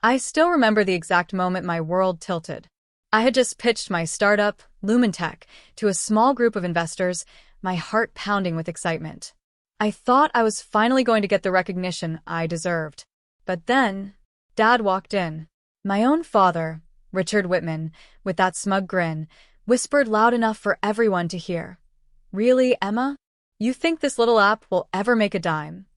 I still remember the exact moment my world tilted. I had just pitched my startup, Lumentech, to a small group of investors, my heart pounding with excitement. I thought I was finally going to get the recognition I deserved. But then, Dad walked in. My own father, Richard Whitman, with that smug grin, whispered loud enough for everyone to hear. "Really, Emma? You think this little app will ever make a dime?"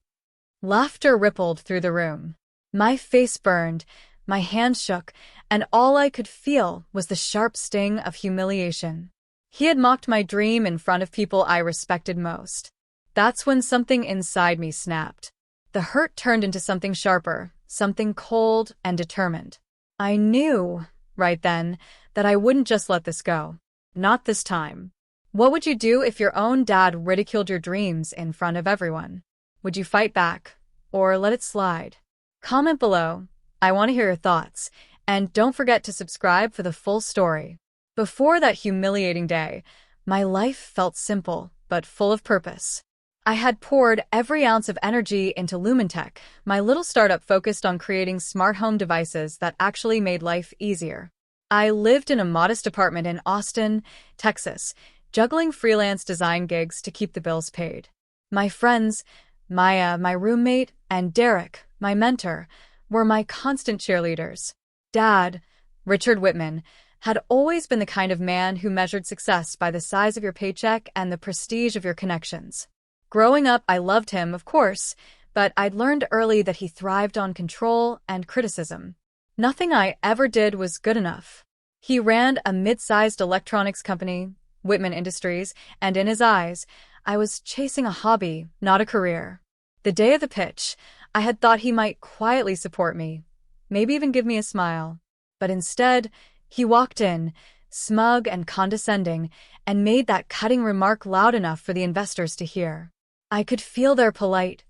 Laughter rippled through the room. My face burned, my hands shook, and all I could feel was the sharp sting of humiliation. He had mocked my dream in front of people I respected most. That's when something inside me snapped. The hurt turned into something sharper, something cold and determined. I knew, right then, that I wouldn't just let this go. Not this time. What would you do if your own dad ridiculed your dreams in front of everyone? Would you fight back, or let it slide? Comment below. I want to hear your thoughts, and don't forget to subscribe for the full story. Before that humiliating day, my life felt simple, but full of purpose. I had poured every ounce of energy into Lumentech, my little startup focused on creating smart home devices that actually made life easier. I lived in a modest apartment in Austin, Texas, juggling freelance design gigs to keep the bills paid. My friends, Maya, my roommate, and Derek, my mentor, were my constant cheerleaders. Dad, Richard Whitman, had always been the kind of man who measured success by the size of your paycheck and the prestige of your connections. Growing up, I loved him, of course, but I'd learned early that he thrived on control and criticism. Nothing I ever did was good enough. He ran a mid-sized electronics company, Whitman Industries, and in his eyes, I was chasing a hobby, not a career. The day of the pitch, I had thought he might quietly support me, maybe even give me a smile. But instead, he walked in, smug and condescending, and made that cutting remark loud enough for the investors to hear. I could feel their polite,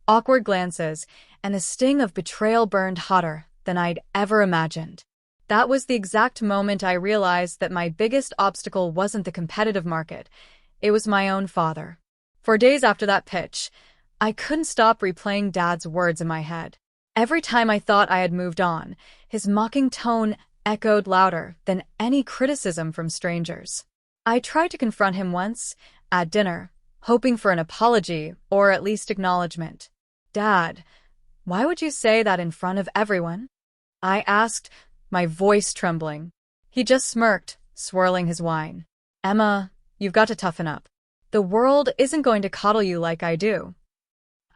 awkward glances, and the sting of betrayal burned hotter than I'd ever imagined. That was the exact moment I realized that my biggest obstacle wasn't the competitive market, it was my own father. For days after that pitch, I couldn't stop replaying Dad's words in my head. Every time I thought I had moved on, his mocking tone echoed louder than any criticism from strangers. I tried to confront him once, at dinner, hoping for an apology or at least acknowledgement. "Dad, why would you say that in front of everyone?" I asked, my voice trembling. He just smirked, swirling his wine. "Emma, you've got to toughen up. The world isn't going to coddle you like I do."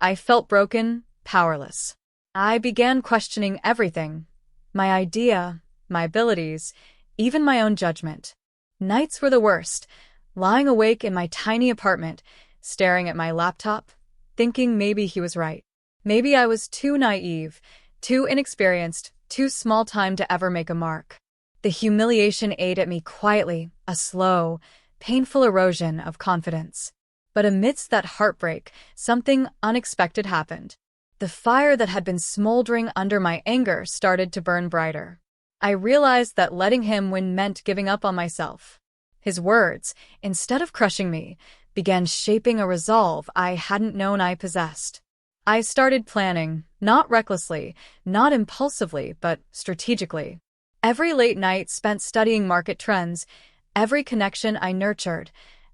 I felt broken, powerless. I began questioning everything. My idea, my abilities, even my own judgment. Nights were the worst, lying awake in my tiny apartment, staring at my laptop, thinking maybe he was right. Maybe I was too naive, too inexperienced, too small-time to ever make a mark. The humiliation ate at me quietly, a slow, painful erosion of confidence. But amidst that heartbreak, something unexpected happened. The fire that had been smoldering under my anger started to burn brighter. I realized that letting him win meant giving up on myself. His words, instead of crushing me, began shaping a resolve I hadn't known I possessed. I started planning, not recklessly, not impulsively, but strategically. Every late night spent studying market trends, every connection I nurtured,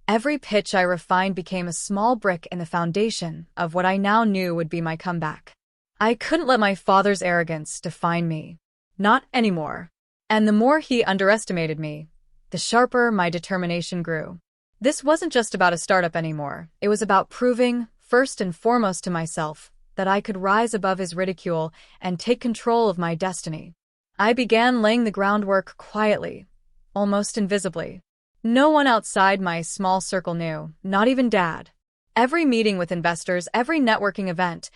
every pitch I refined became a small brick in the foundation of what I now knew would be my comeback. I couldn't let my father's arrogance define me. Not anymore. And the more he underestimated me, the sharper my determination grew. This wasn't just about a startup anymore. It was about proving, first and foremost to myself, that I could rise above his ridicule and take control of my destiny. I began laying the groundwork quietly, almost invisibly. No one outside my small circle knew, not even Dad. Every meeting with investors, every networking event,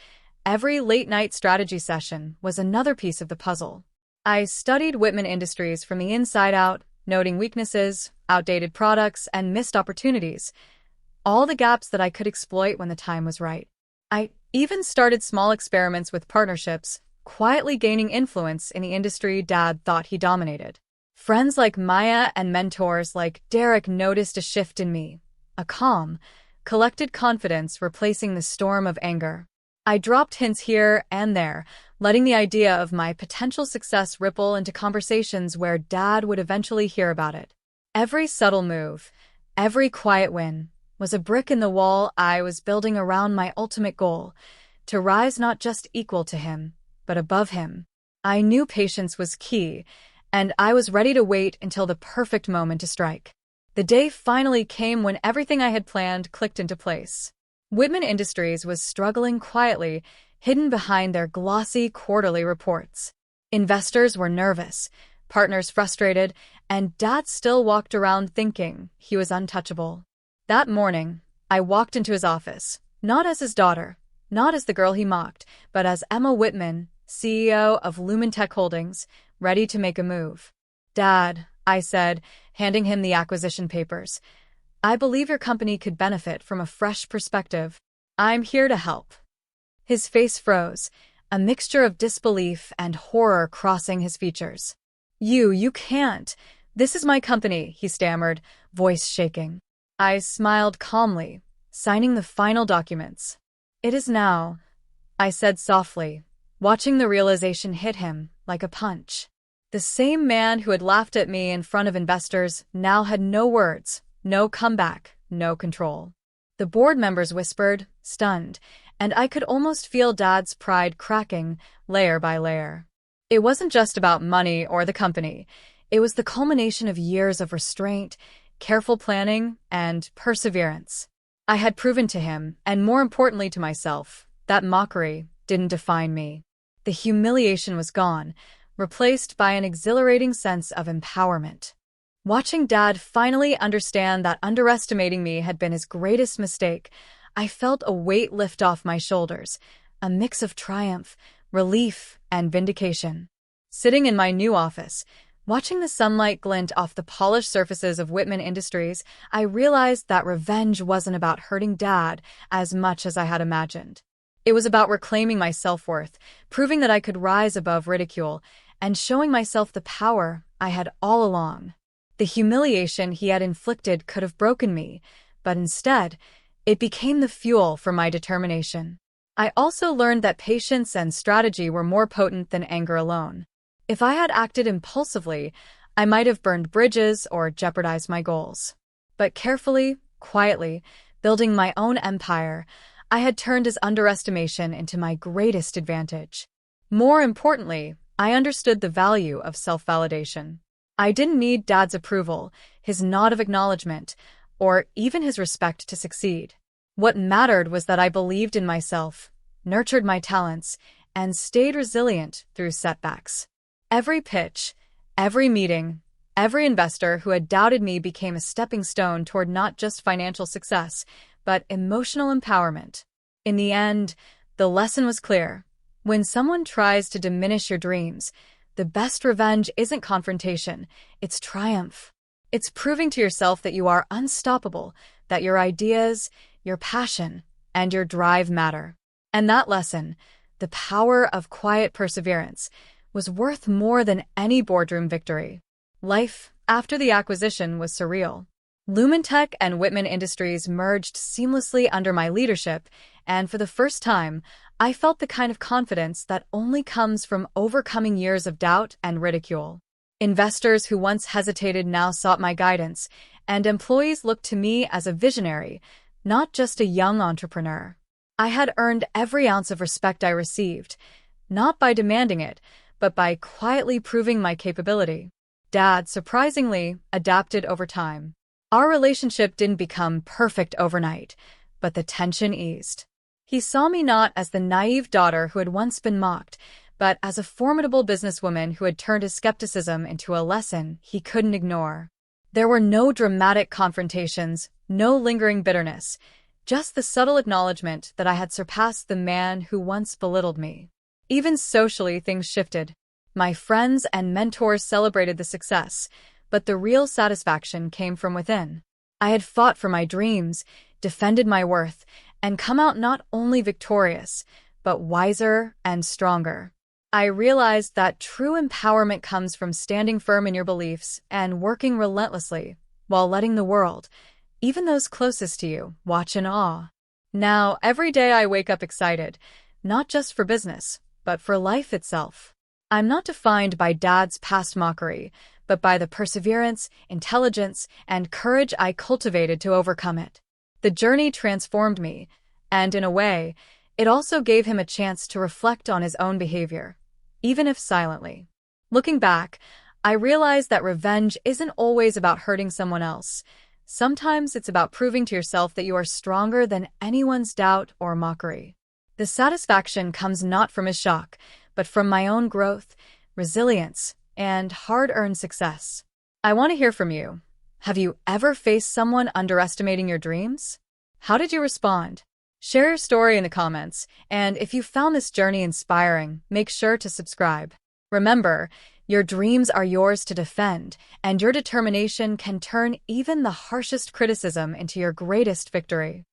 every late-night strategy session was another piece of the puzzle. I studied Whitman Industries from the inside out, noting weaknesses, outdated products, and missed opportunities, all the gaps that I could exploit when the time was right. I even started small experiments with partnerships, quietly gaining influence in the industry Dad thought he dominated. Friends like Maya and mentors like Derek noticed a shift in me, a calm, collected confidence replacing the storm of anger. I dropped hints here and there, letting the idea of my potential success ripple into conversations where Dad would eventually hear about it. Every subtle move, every quiet win, was a brick in the wall I was building around my ultimate goal, to rise not just equal to him, but above him. I knew patience was key, and I was ready to wait until the perfect moment to strike. The day finally came when everything I had planned clicked into place. Whitman Industries was struggling quietly, hidden behind their glossy quarterly reports. Investors were nervous, partners frustrated, and Dad still walked around thinking he was untouchable. That morning, I walked into his office, not as his daughter, not as the girl he mocked, but as Emma Whitman, CEO of Lumentech Holdings, ready to make a move. "Dad," I said, handing him the acquisition papers, "I believe your company could benefit from a fresh perspective. I'm here to help." His face froze, a mixture of disbelief and horror crossing his features. You can't. This is my company," he stammered, voice shaking. I smiled calmly, signing the final documents. "It is now," I said softly, watching the realization hit him like a punch. The same man who had laughed at me in front of investors now had no words, no comeback, no control. The board members whispered, stunned, and I could almost feel Dad's pride cracking, layer by layer. It wasn't just about money or the company. It was the culmination of years of restraint, careful planning, and perseverance. I had proven to him, and more importantly to myself, that mockery didn't define me. The humiliation was gone, replaced by an exhilarating sense of empowerment. Watching Dad finally understand that underestimating me had been his greatest mistake, I felt a weight lift off my shoulders, a mix of triumph, relief, and vindication. Sitting in my new office, watching the sunlight glint off the polished surfaces of Whitman Industries, I realized that revenge wasn't about hurting Dad as much as I had imagined. It was about reclaiming my self-worth, proving that I could rise above ridicule, and showing myself the power I had all along. The humiliation he had inflicted could have broken me, but instead, it became the fuel for my determination. I also learned that patience and strategy were more potent than anger alone. If I had acted impulsively, I might have burned bridges or jeopardized my goals. But carefully, quietly, building my own empire, I had turned his underestimation into my greatest advantage. More importantly, I understood the value of self-validation. I didn't need Dad's approval, his nod of acknowledgement, or even his respect to succeed. What mattered was that I believed in myself, nurtured my talents, and stayed resilient through setbacks. Every pitch, every meeting, every investor who had doubted me became a stepping stone toward not just financial success, but emotional empowerment. In the end, the lesson was clear. When someone tries to diminish your dreams, the best revenge isn't confrontation, it's triumph. It's proving to yourself that you are unstoppable, that your ideas, your passion, and your drive matter. And that lesson, the power of quiet perseverance, was worth more than any boardroom victory. Life after the acquisition was surreal. Lumentech and Whitman Industries merged seamlessly under my leadership, and for the first time, I felt the kind of confidence that only comes from overcoming years of doubt and ridicule. Investors who once hesitated now sought my guidance, and employees looked to me as a visionary, not just a young entrepreneur. I had earned every ounce of respect I received, not by demanding it, but by quietly proving my capability. Dad, surprisingly, adapted over time. Our relationship didn't become perfect overnight, but the tension eased. He saw me not as the naive daughter who had once been mocked, but as a formidable businesswoman who had turned his skepticism into a lesson he couldn't ignore. There were no dramatic confrontations, no lingering bitterness, just the subtle acknowledgement that I had surpassed the man who once belittled me. Even socially, things shifted. My friends and mentors celebrated the success, but the real satisfaction came from within. I had fought for my dreams, defended my worth, and come out not only victorious, but wiser and stronger. I realized that true empowerment comes from standing firm in your beliefs and working relentlessly, while letting the world, even those closest to you, watch in awe. Now, every day I wake up excited, not just for business, but for life itself. I'm not defined by Dad's past mockery, but by the perseverance, intelligence, and courage I cultivated to overcome it. The journey transformed me, and in a way, it also gave him a chance to reflect on his own behavior, even if silently. Looking back, I realized that revenge isn't always about hurting someone else. Sometimes it's about proving to yourself that you are stronger than anyone's doubt or mockery. The satisfaction comes not from his shock, but from my own growth, resilience, and hard-earned success. I want to hear from you. Have you ever faced someone underestimating your dreams? How did you respond? Share your story in the comments, and if you found this journey inspiring, make sure to subscribe. Remember, your dreams are yours to defend, and your determination can turn even the harshest criticism into your greatest victory.